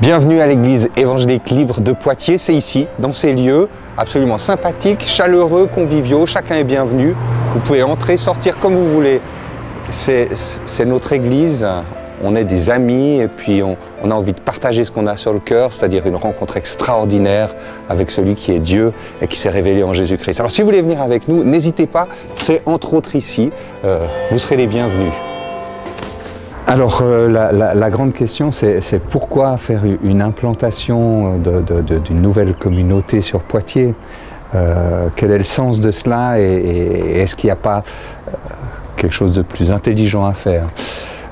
Bienvenue à l'église évangélique libre de Poitiers, c'est ici, dans ces lieux absolument sympathiques, chaleureux, conviviaux, chacun est bienvenu. Vous pouvez entrer, sortir comme vous voulez. C'est notre église, on est des amis et puis on a envie de partager ce qu'on a sur le cœur, c'est-à-dire une rencontre extraordinaire avec celui qui est Dieu et qui s'est révélé en Jésus-Christ. Alors si vous voulez venir avec nous, n'hésitez pas, c'est entre autres ici, vous serez les bienvenus. Alors la grande question c'est pourquoi faire une implantation d'une nouvelle communauté sur Poitiers, quel est le sens de cela et est-ce qu'il n'y a pas quelque chose de plus intelligent à faire?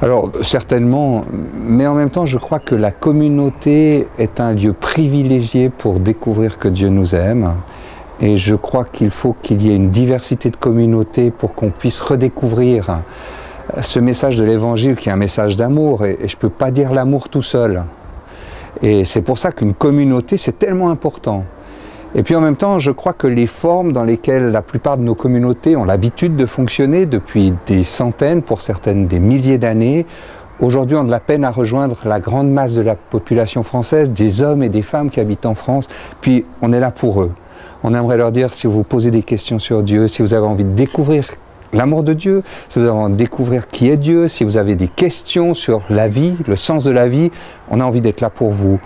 Alors certainement, mais en même temps je crois que la communauté est un lieu privilégié pour découvrir que Dieu nous aime et je crois qu'il faut qu'il y ait une diversité de communautés pour qu'on puisse redécouvrir ce message de l'évangile qui est un message d'amour et je ne peux pas dire l'amour tout seul. Et c'est pour ça qu'une communauté c'est tellement important. Et puis en même temps je crois que les formes dans lesquelles la plupart de nos communautés ont l'habitude de fonctionner depuis des centaines, pour certaines des milliers d'années, aujourd'hui ont de la peine à rejoindre la grande masse de la population française, des hommes et des femmes qui habitent en France, puis on est là pour eux. On aimerait leur dire si vous posez des questions sur Dieu, si vous avez envie de découvrir l'amour de Dieu, si vous avez envie de découvrir qui est Dieu, si vous avez des questions sur la vie, le sens de la vie, on a envie d'être là pour vous.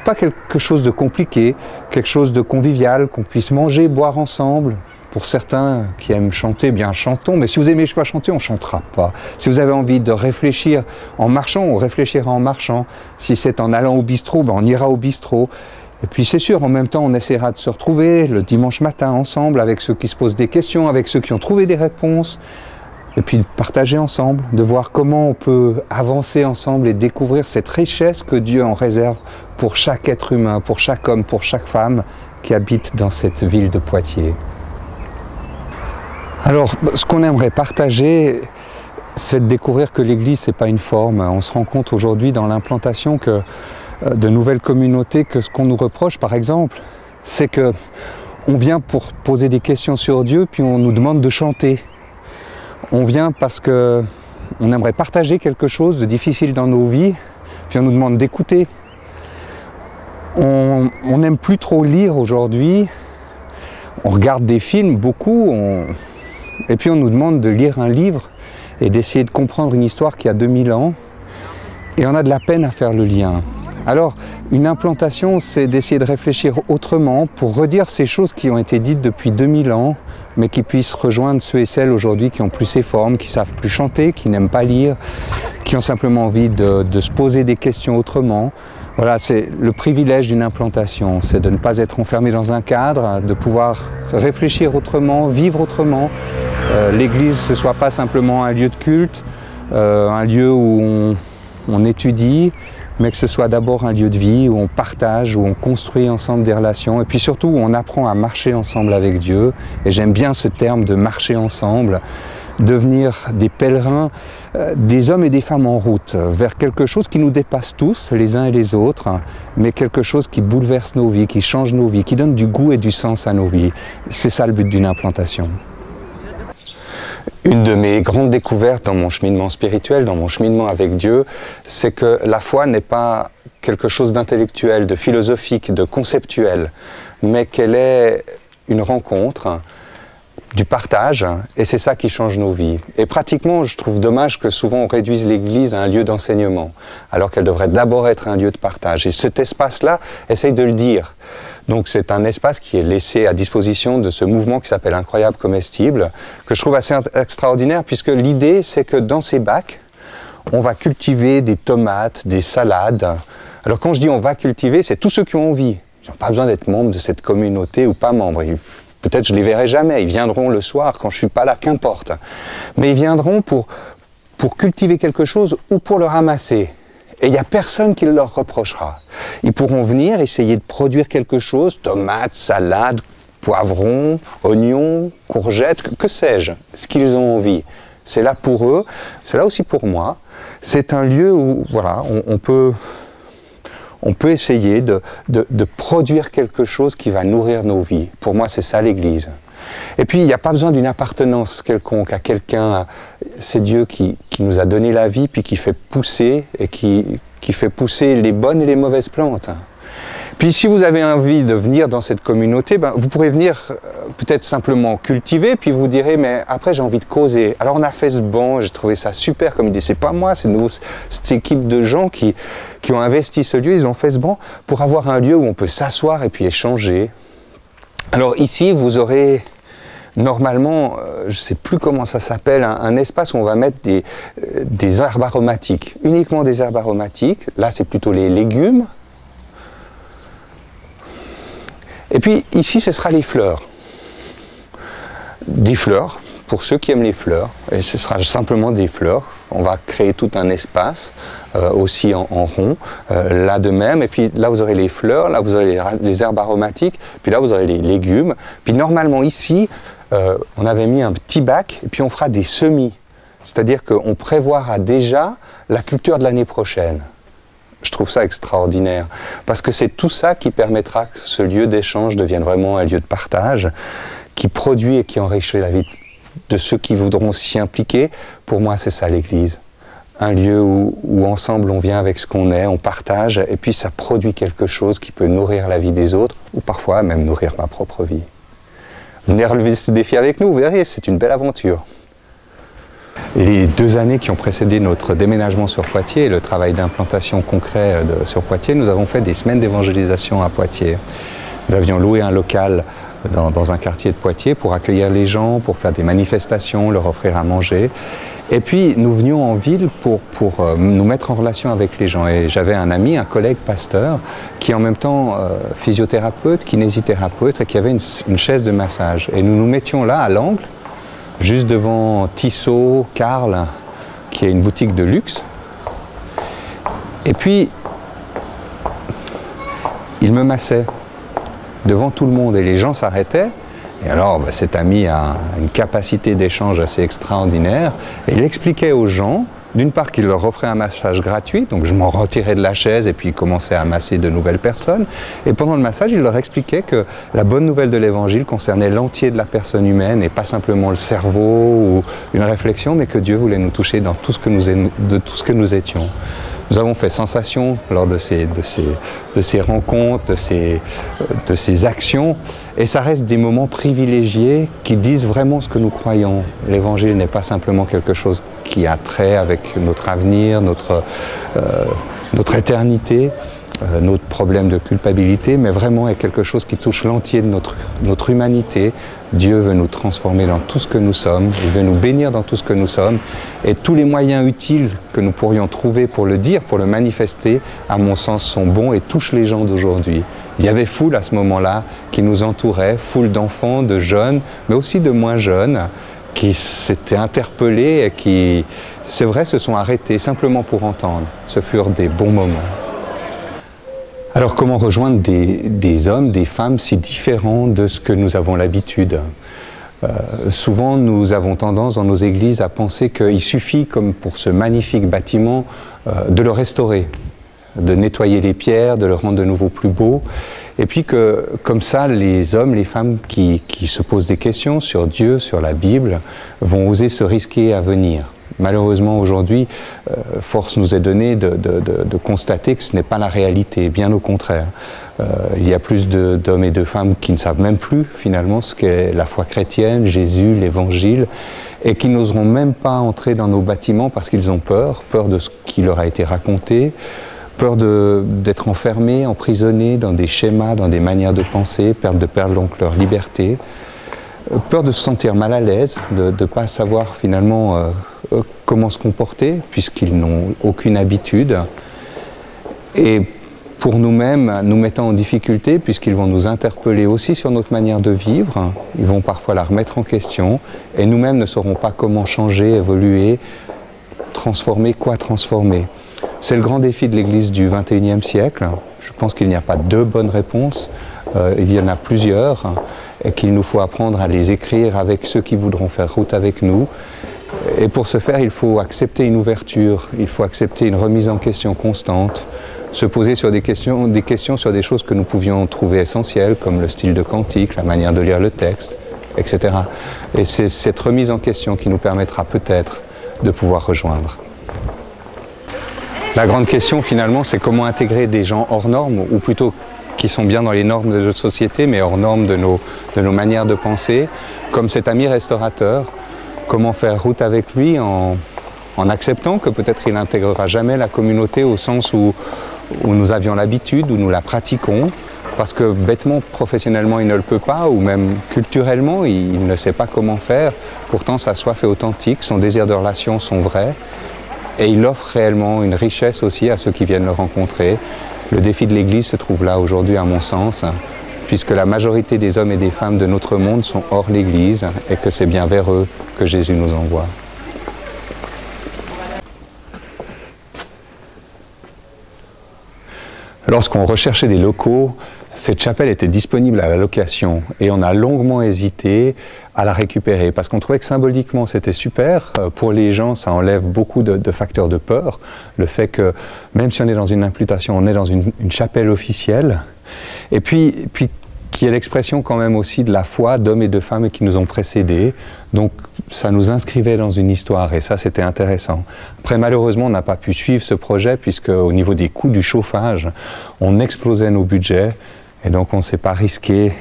Pas quelque chose de compliqué, quelque chose de convivial, qu'on puisse manger, boire ensemble. Pour certains qui aiment chanter, bien chantons, mais si vous aimez pas chanter, on ne chantera pas. Si vous avez envie de réfléchir en marchant, on réfléchira en marchant. Si c'est en allant au bistrot, ben on ira au bistrot. Et puis c'est sûr, en même temps, on essaiera de se retrouver le dimanche matin ensemble avec ceux qui se posent des questions, avec ceux qui ont trouvé des réponses. Et puis de partager ensemble, de voir comment on peut avancer ensemble et découvrir cette richesse que Dieu en réserve pour chaque être humain, pour chaque homme, pour chaque femme qui habite dans cette ville de Poitiers. Alors, ce qu'on aimerait partager, c'est de découvrir que l'Église, ce n'est pas une forme. On se rend compte aujourd'hui dans l'implantation que de nouvelles communautés que ce qu'on nous reproche, par exemple, c'est que on vient pour poser des questions sur Dieu, puis on nous demande de chanter. On vient parce qu'on aimerait partager quelque chose de difficile dans nos vies, puis on nous demande d'écouter. On n'aime plus trop lire aujourd'hui, on regarde des films beaucoup, et puis on nous demande de lire un livre et d'essayer de comprendre une histoire qui a 2000 ans, et on a de la peine à faire le lien. Alors, une implantation, c'est d'essayer de réfléchir autrement pour redire ces choses qui ont été dites depuis 2000 ans, mais qui puissent rejoindre ceux et celles aujourd'hui qui ont plus ces formes, qui savent plus chanter, qui n'aiment pas lire, qui ont simplement envie de se poser des questions autrement. Voilà, c'est le privilège d'une implantation, c'est de ne pas être enfermé dans un cadre, de pouvoir réfléchir autrement, vivre autrement. L'Église, ce ne soit pas simplement un lieu de culte, un lieu où on étudie, mais que ce soit d'abord un lieu de vie où on partage, où on construit ensemble des relations, et puis surtout où on apprend à marcher ensemble avec Dieu. Et j'aime bien ce terme de marcher ensemble, devenir des pèlerins, des hommes et des femmes en route vers quelque chose qui nous dépasse tous, les uns et les autres, mais quelque chose qui bouleverse nos vies, qui change nos vies, qui donne du goût et du sens à nos vies. C'est ça le but d'une implantation. Une de mes grandes découvertes dans mon cheminement spirituel, dans mon cheminement avec Dieu, c'est que la foi n'est pas quelque chose d'intellectuel, de philosophique, de conceptuel, mais qu'elle est une rencontre, du partage, et c'est ça qui change nos vies. Et pratiquement, je trouve dommage que souvent on réduise l'Église à un lieu d'enseignement, alors qu'elle devrait d'abord être un lieu de partage. Et cet espace-là essaye de le dire. Donc c'est un espace qui est laissé à disposition de ce mouvement qui s'appelle Incroyable Comestible, que je trouve assez extraordinaire, puisque l'idée c'est que dans ces bacs, on va cultiver des tomates, des salades. Alors quand je dis on va cultiver, c'est tous ceux qui ont envie. Ils n'ont pas besoin d'être membres de cette communauté ou pas membres. Peut-être je ne les verrai jamais, ils viendront le soir quand je ne suis pas là, qu'importe. Mais ils viendront pour cultiver quelque chose ou pour le ramasser. Et il n'y a personne qui le leur reprochera. Ils pourront venir essayer de produire quelque chose, tomates, salades, poivrons, oignons, courgettes, que sais-je, ce qu'ils ont envie. C'est là pour eux, c'est là aussi pour moi. C'est un lieu où voilà, on peut essayer de produire quelque chose qui va nourrir nos vies. Pour moi, c'est ça l'Église. Et puis, il n'y a pas besoin d'une appartenance quelconque à quelqu'un. C'est Dieu qui nous a donné la vie, puis qui fait pousser, et qui fait pousser les bonnes et les mauvaises plantes. Puis si vous avez envie de venir dans cette communauté, ben, vous pourrez venir peut-être simplement cultiver, puis vous direz, mais après j'ai envie de causer. Alors on a fait ce banc, j'ai trouvé ça super, comme il dit, c'est pas moi, c'est cette équipe de gens qui ont investi ce lieu, ils ont fait ce banc pour avoir un lieu où on peut s'asseoir et puis échanger. Alors ici, vous aurez normalement, je ne sais plus comment ça s'appelle, un espace où on va mettre des herbes aromatiques, uniquement des herbes aromatiques. Là, c'est plutôt les légumes. Et puis ici, ce sera les fleurs. Des fleurs, pour ceux qui aiment les fleurs. Et ce sera simplement des fleurs. On va créer tout un espace, aussi en rond, là de même. Et puis là, vous aurez les fleurs, là, vous aurez les herbes aromatiques. Puis là, vous aurez les légumes. Puis normalement, ici, on avait mis un petit bac, et puis on fera des semis. C'est-à-dire qu'on prévoira déjà la culture de l'année prochaine. Je trouve ça extraordinaire, parce que c'est tout ça qui permettra que ce lieu d'échange devienne vraiment un lieu de partage, qui produit et qui enrichit la vie de ceux qui voudront s'y impliquer. Pour moi, c'est ça l'Église. Un lieu où ensemble on vient avec ce qu'on est, on partage, et puis ça produit quelque chose qui peut nourrir la vie des autres, ou parfois même nourrir ma propre vie. Venez relever ce défi avec nous, vous verrez, c'est une belle aventure. Les 2 années qui ont précédé notre déménagement sur Poitiers et le travail d'implantation concret sur Poitiers, nous avons fait des semaines d'évangélisation à Poitiers. Nous avions loué un local dans un quartier de Poitiers pour accueillir les gens, pour faire des manifestations, leur offrir à manger. Et puis nous venions en ville pour nous mettre en relation avec les gens. Et j'avais un ami, un collègue pasteur, qui est en même temps physiothérapeute, kinésithérapeute, et qui avait une chaise de massage. Et nous nous mettions là, à l'angle, juste devant Tissot, Karl, qui est une boutique de luxe. Et puis, il me massait devant tout le monde et les gens s'arrêtaient. Et alors, cet ami a une capacité d'échange assez extraordinaire. Et il expliquait aux gens, d'une part qu'il leur offrait un massage gratuit, donc je m'en retirais de la chaise et puis il commençait à masser de nouvelles personnes. Et pendant le massage, il leur expliquait que la bonne nouvelle de l'Évangile concernait l'entier de la personne humaine et pas simplement le cerveau ou une réflexion, mais que Dieu voulait nous toucher dans tout ce que nous étions. Nous avons fait sensation lors de ces rencontres, de ces actions, et ça reste des moments privilégiés qui disent vraiment ce que nous croyons. L'Évangile n'est pas simplement quelque chose qui a trait avec notre avenir, notre éternité, notre problème de culpabilité, mais vraiment est quelque chose qui touche l'entier de notre humanité. Dieu veut nous transformer dans tout ce que nous sommes, il veut nous bénir dans tout ce que nous sommes, et tous les moyens utiles que nous pourrions trouver pour le dire, pour le manifester, à mon sens, sont bons et touchent les gens d'aujourd'hui. Il y avait foule à ce moment-là qui nous entourait, foule d'enfants, de jeunes, mais aussi de moins jeunes, qui s'étaient interpellés et qui, c'est vrai, se sont arrêtés simplement pour entendre. Ce furent des bons moments. Alors comment rejoindre des hommes, des femmes si différents de ce que nous avons l'habitude? Souvent nous avons tendance dans nos églises à penser qu'il suffit, comme pour ce magnifique bâtiment, de le restaurer, de nettoyer les pierres, de le rendre de nouveau plus beau, et puis que comme ça les hommes, les femmes qui se posent des questions sur Dieu, sur la Bible, vont oser se risquer à venir. Malheureusement aujourd'hui, force nous est donnée de constater que ce n'est pas la réalité, bien au contraire. Il y a plus d'hommes et de femmes qui ne savent même plus finalement ce qu'est la foi chrétienne, Jésus, l'Évangile, et qui n'oseront même pas entrer dans nos bâtiments parce qu'ils ont peur de ce qui leur a été raconté, peur d'être enfermés, emprisonnés dans des schémas, dans des manières de penser, de perdre donc leur liberté, peur de se sentir mal à l'aise, de ne pas savoir finalement comment se comporter, puisqu'ils n'ont aucune habitude, et pour nous-mêmes, nous mettant en difficulté, puisqu'ils vont nous interpeller aussi sur notre manière de vivre, ils vont parfois la remettre en question, et nous-mêmes ne saurons pas comment changer, évoluer, transformer, quoi transformer. C'est le grand défi de l'Église du XXIe siècle. Je pense qu'il n'y a pas de bonnes réponses, il y en a plusieurs, et qu'il nous faut apprendre à les écrire avec ceux qui voudront faire route avec nous. Et pour ce faire, il faut accepter une ouverture, il faut accepter une remise en question constante, se poser sur des questions sur des choses que nous pouvions trouver essentielles, comme le style de cantique, la manière de lire le texte, etc. Et c'est cette remise en question qui nous permettra peut-être de pouvoir rejoindre. La grande question finalement, c'est comment intégrer des gens hors normes, ou plutôt qui sont bien dans les normes de notre société, mais hors normes de nos manières de penser, comme cet ami restaurateur. Comment faire route avec lui en acceptant que peut-être il n'intégrera jamais la communauté au sens où nous avions l'habitude, où nous la pratiquons, parce que bêtement, professionnellement, il ne le peut pas, ou même culturellement, il ne sait pas comment faire. Pourtant, sa soif est authentique, son désir de relation sont vrais, et il offre réellement une richesse aussi à ceux qui viennent le rencontrer. Le défi de l'Église se trouve là aujourd'hui, à mon sens, puisque la majorité des hommes et des femmes de notre monde sont hors l'Église, et que c'est bien vers eux que Jésus nous envoie. Lorsqu'on recherchait des locaux, cette chapelle était disponible à la location et on a longuement hésité à la récupérer parce qu'on trouvait que symboliquement c'était super. Pour les gens, ça enlève beaucoup de facteurs de peur. Le fait que même si on est dans une imputation, on est dans une chapelle officielle. Et puis qu'il y ait l'expression quand même aussi de la foi d'hommes et de femmes qui nous ont précédés. Donc ça nous inscrivait dans une histoire et ça c'était intéressant. Après malheureusement on n'a pas pu suivre ce projet puisque au niveau des coûts du chauffage, on explosait nos budgets et donc on ne s'est pas risqué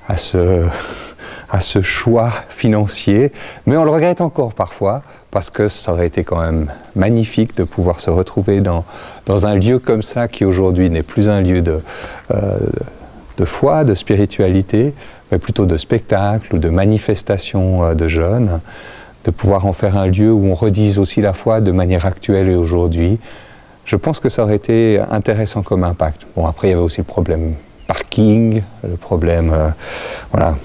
à ce choix financier. Mais on le regrette encore parfois parce que ça aurait été quand même magnifique de pouvoir se retrouver dans un lieu comme ça qui aujourd'hui n'est plus un lieu de foi, de spiritualité, mais plutôt de spectacle ou de manifestation de jeunes, de pouvoir en faire un lieu où on redise aussi la foi de manière actuelle et aujourd'hui. Je pense que ça aurait été intéressant comme impact. Bon, après, il y avait aussi le problème parking, le problème voilà,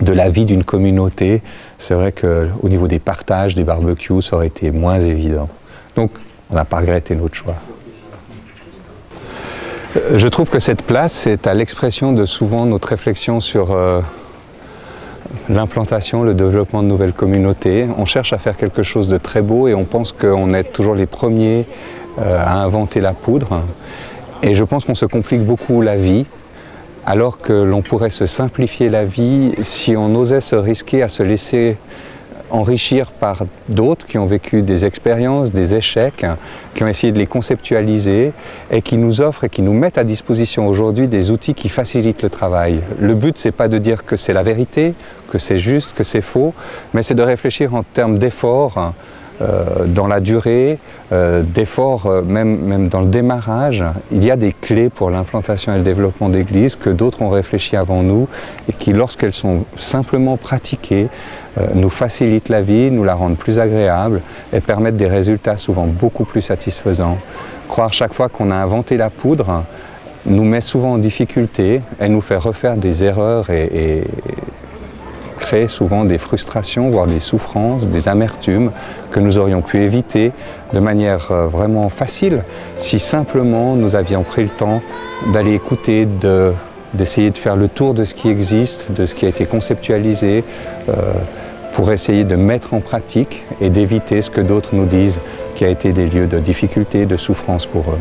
de la vie d'une communauté. C'est vrai qu'au niveau des partages, des barbecues, ça aurait été moins évident. Donc, on n'a pas regretté notre choix. Je trouve que cette place est à l'expression de souvent notre réflexion sur l'implantation, le développement de nouvelles communautés. On cherche à faire quelque chose de très beau et on pense qu'on est toujours les premiers à inventer la poudre. Et je pense qu'on se complique beaucoup la vie, alors que l'on pourrait se simplifier la vie si on osait se risquer à se laisser enrichir par d'autres qui ont vécu des expériences, des échecs, qui ont essayé de les conceptualiser et qui nous offrent et qui nous mettent à disposition aujourd'hui des outils qui facilitent le travail. Le but, c'est pas de dire que c'est la vérité, que c'est juste, que c'est faux, mais c'est de réfléchir en termes d'efforts dans la durée, d'efforts même dans le démarrage. Il y a des clés pour l'implantation et le développement d'églises que d'autres ont réfléchi avant nous et qui, lorsqu'elles sont simplement pratiquées, nous facilitent la vie, nous la rendent plus agréable et permettent des résultats souvent beaucoup plus satisfaisants. Croire chaque fois qu'on a inventé la poudre nous met souvent en difficulté et nous fait refaire des erreurs et crée souvent des frustrations, voire des souffrances, des amertumes que nous aurions pu éviter de manière vraiment facile si simplement nous avions pris le temps d'aller écouter, d'essayer de faire le tour de ce qui existe, de ce qui a été conceptualisé, pour essayer de mettre en pratique et d'éviter ce que d'autres nous disent qui a été des lieux de difficulté, de souffrance pour eux.